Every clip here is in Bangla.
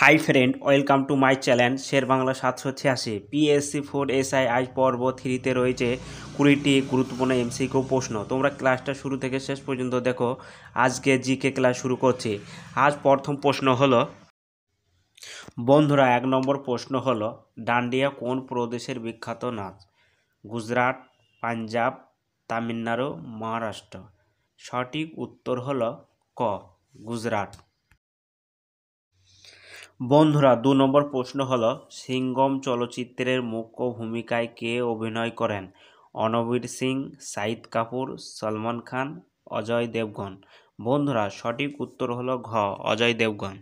Hi friend, welcome to my channel Sher Bangla 786। PSC 4 SI আজ পর্ব 3-তে রয়েছে 20টি গুরুত্বপূর্ণ এমসিকিউ প্রশ্ন। তোমরা ক্লাসটা শুরু থেকে শেষ পর্যন্ত দেখো। আজকে জিকে ক্লাস শুরু করছি। আজ প্রথম প্রশ্ন হলো, বন্ধুরা 1 নম্বর প্রশ্ন হলো, ডান্ডিয়া কোন প্রদেশের বিখ্যাত নাচ? গুজরাট, পাঞ্জাব, তামিলনাড়ু, মহারাষ্ট্র। সঠিক উত্তর হলো ক, গুজরাট। বন্ধুরা 2 নম্বর প্রশ্ন হলো, সিঙ্ঘম চলচ্চিত্রের মুখ্য ভূমিকায় কে অভিনয় করেন? রণবীর সিং, শাহিদ কাপুর, সলমান খান, অজয় দেবগন। বন্ধুরা সঠিক উত্তর হলো ঘ, অজয় দেবগন।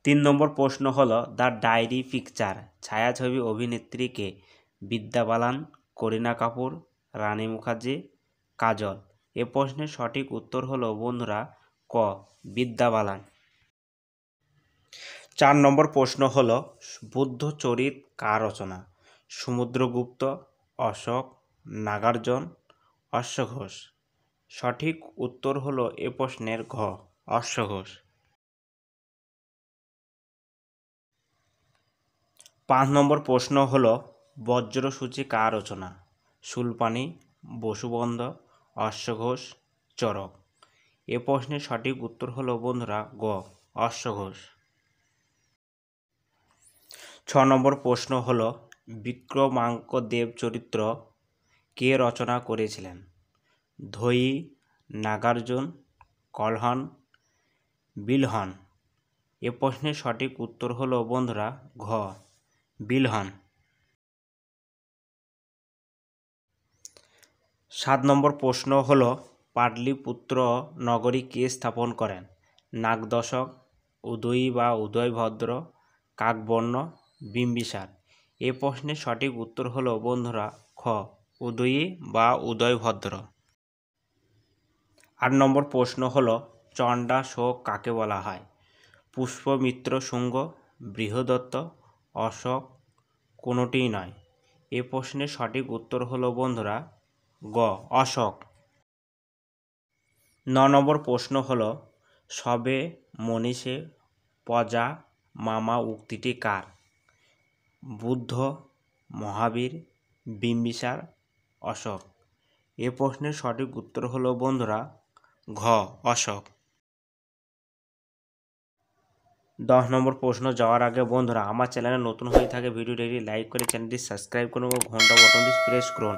3 নম্বর প্রশ্ন হলো, দ্য ডায়েরি পিকচার ছায়াছবি অভিনেত্রী কে? বিদ্যা বালান, করিনা কাপুর, রানী মুখার্জি, কাজল। এ প্রশ্নের সঠিক উত্তর হলো বন্ধুরা ক, বিদ্যা বালান। 4 নম্বর প্রশ্ন হলো, বুদ্ধচরিত কার রচনা? সমুদ্রগুপ্ত, অশোক, নাগার্জুন, অশ্বঘোষ। সঠিক উত্তর হলো এ প্রশ্নের ঘ, অশ্বঘোষ। 5 নম্বর প্রশ্ন হলো, বজ্রসূচি কার রচনা? শূলপাণি, বসুবন্ধ, অশ্বঘোষ, চরক। এ প্রশ্নের সঠিক উত্তর হলো বন্ধুরা গ, অশ্বঘোষ। 6 নম্বর প্রশ্ন হলো, বিক্রমাঙ্ক দেব চরিত্র কে রচনা করেছিলেন? ধোয়ী, নাগার্জুন, কল্হন, বিলহন। এ প্রশ্নের সঠিক উত্তর হলো বন্ধুরা ঘ, বিলহন। 7 নম্বর প্রশ্ন হলো, পাটলিপুত্র নগরী কে স্থাপন করেন? নাগদশক, উদয়ী বা উদয়ভদ্র, কাকবর্ণ, বিম্বিসার। এ প্রশ্নের সঠিক উত্তর হলো বন্ধুরা খ, উদয়ী বা উদয়ভদ্র। 8 নম্বর প্রশ্ন হলো, চণ্ডা শোক কাকে বলা হয়? পুষ্পমিত্র শুঙ্গ, বৃহদত্ত, অশোক, কোনোটিই নয়। এ প্রশ্নের সঠিক উত্তর হলো বন্ধুরা গ, অশোক। 9 নম্বর প্রশ্ন হলো, সবে মনীষে প্রজা মামা উক্তিটি কার? বুদ্ধ, মহাবীর, বিম্বিসার, অশোক। এ প্রশ্নের সঠিক উত্তর হলো বন্ধুরা ঘ, অশোক। 10 নম্বর প্রশ্ন যাওয়ার আগে বন্ধুরা, আমার চ্যানেলে নতুন হয়ে থাকে ভিডিওটি লাইক করে চ্যানেলটি সাবস্ক্রাইব করুন ও ঘন্টা বটনটি প্রেস করুন,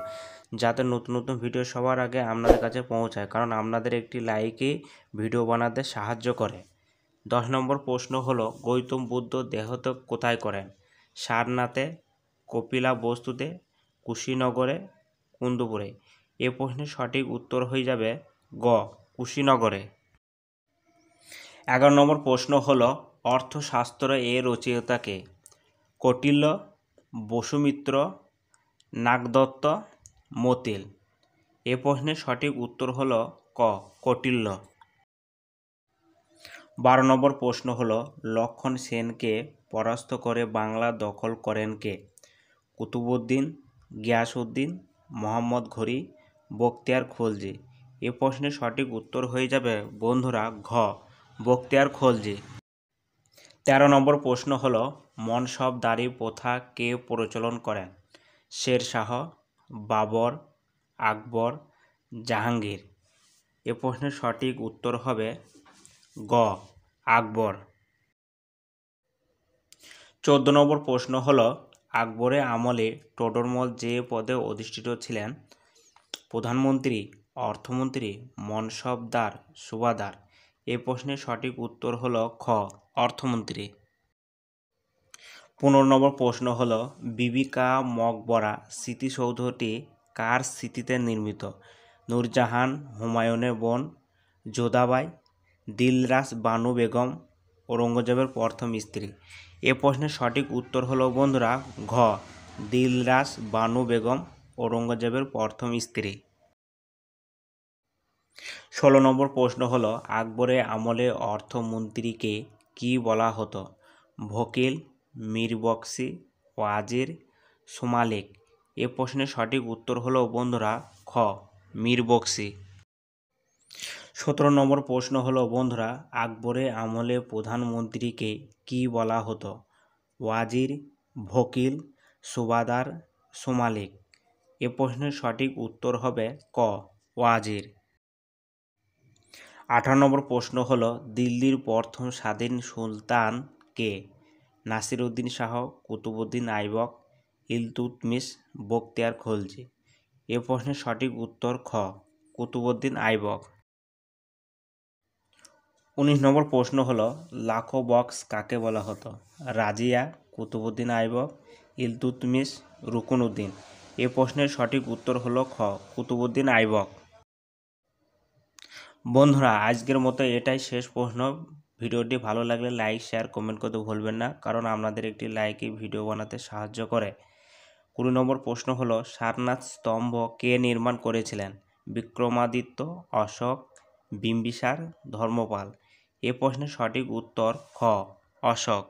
যাতে নতুন নতুন ভিডিও সবার আগে আপনাদের কাছে পৌঁছায়, কারণ আপনাদের একটি লাইকই ভিডিও বানাতে সাহায্য করে। 10 নম্বর প্রশ্ন হলো, গৌতম বুদ্ধ দেহত্যাগ কোথায় করেন? সারনাথে, কপিলা বস্তুতে, কুশীনগরে, কুন্দপুরে। এ প্রশ্নের সঠিক উত্তর হয়ে যাবে গ, কুশীনগরে। 11 নম্বর প্রশ্ন হলো, অর্থশাস্ত্র এর রচয়িতা কে? কৌটিল্য, বসুমিত্র, নাগদত্ত, মতিল। এ প্রশ্নের সঠিক উত্তর হলো ক, কৌটিল্য। 12 নম্বর প্রশ্ন হলো, লক্ষণ সেনকে পরাস্ত করে বাংলা দখল করেন কে? কুতুবউদ্দিন, গিয়াসউদ্দিন, মোহাম্মদ ঘুরি, বখতিয়ার খলজি। এ প্রশ্নের সঠিক উত্তর হয়ে যাবে বন্ধুরা ঘ, বখতিয়ার খলজি। 13 নম্বর প্রশ্ন হলো, মনসবদারি প্রথা কে প্রচলন করেন? শেরশাহ, বাবর, আকবর, জাহাঙ্গীর। এ প্রশ্নের সঠিক উত্তর হবে গ, আকবর। 14 নম্বর প্রশ্ন হলো, আকবরের আমলে টোডরমল যে পদে অধিষ্ঠিত ছিলেন? প্রধানমন্ত্রী, অর্থমন্ত্রী, মনসবদার, সুবাদার। এ প্রশ্নের সঠিক উত্তর হলো খ, অর্থমন্ত্রী। 15 নম্বর প্রশ্ন হলো, বিবি কা মকবরা স্মৃতিসৌধটি কার স্মৃতিতে নির্মিত? নূরজাহান, হুমায়ুনের বোন, যোধাবাই, দিলরাস বানু বেগম, ঔরঙ্গজেবের প্রথম স্ত্রী। এ প্রশ্নের সঠিক উত্তর হলো বন্ধুরা ঘ, দিলরাস বানু বেগম, ঔরঙ্গজেবের প্রথম স্ত্রী। 16 নম্বর প্রশ্ন হলো, আকবরের আমলে অর্থমন্ত্রীকে কি বলা হতো? ভকিল, মীর বক্সি, ওয়াজির, সুমালিক। এ প্রশ্নের সঠিক উত্তর হলো বন্ধুরা খ, মীর বক্সি। 17 নম্বর প্রশ্ন হলো বন্ধুরা, আকবরের আমলে প্রধানমন্ত্রীকে কি বলা হতো? ওয়াজির, ভকিল, সুবাদার, সুমালিক। এ প্রশ্নের সঠিক উত্তর হবে ক, ওয়াজির। 18 নম্বর প্রশ্ন হলো, দিল্লির প্রথম স্বাধীন সুলতান কে? নাসিরউদ্দিন শাহ, কুতুবউদ্দিন আইবক, ইলতুৎমিশ, বখতিয়ার খলজি। এ প্রশ্নের সঠিক উত্তর খ, কুতুবউদ্দিন আইবক। 19 নম্বর প্রশ্ন হলো, লাখো বক্স কাকে বলা হতো? রাজিয়া, কুতুবউদ্দিন আইবক, ইলতুৎমিশ, রুকনউদ্দিন। এ প্রশ্নের সঠিক উত্তর হলো খ, কুতুবউদ্দিন আইবক। বন্ধুরা আজকের মতো এটাই শেষ প্রশ্ন। ভিডিওটি ভালো লাগলে লাইক, শেয়ার, কমেন্ট করতে ভুলবেন না, কারণ আপনাদের একটি লাইকই ভিডিও বানাতে সাহায্য করে। 20 নম্বর প্রশ্ন হলো, সারনাথ স্তম্ভ কে নির্মাণ করেছিলেন? বিক্রমাদিত্য, অশোক, বিম্বিসার, ধর্মপাল। এ প্রশ্নের সঠিক উত্তর খ, অশোক।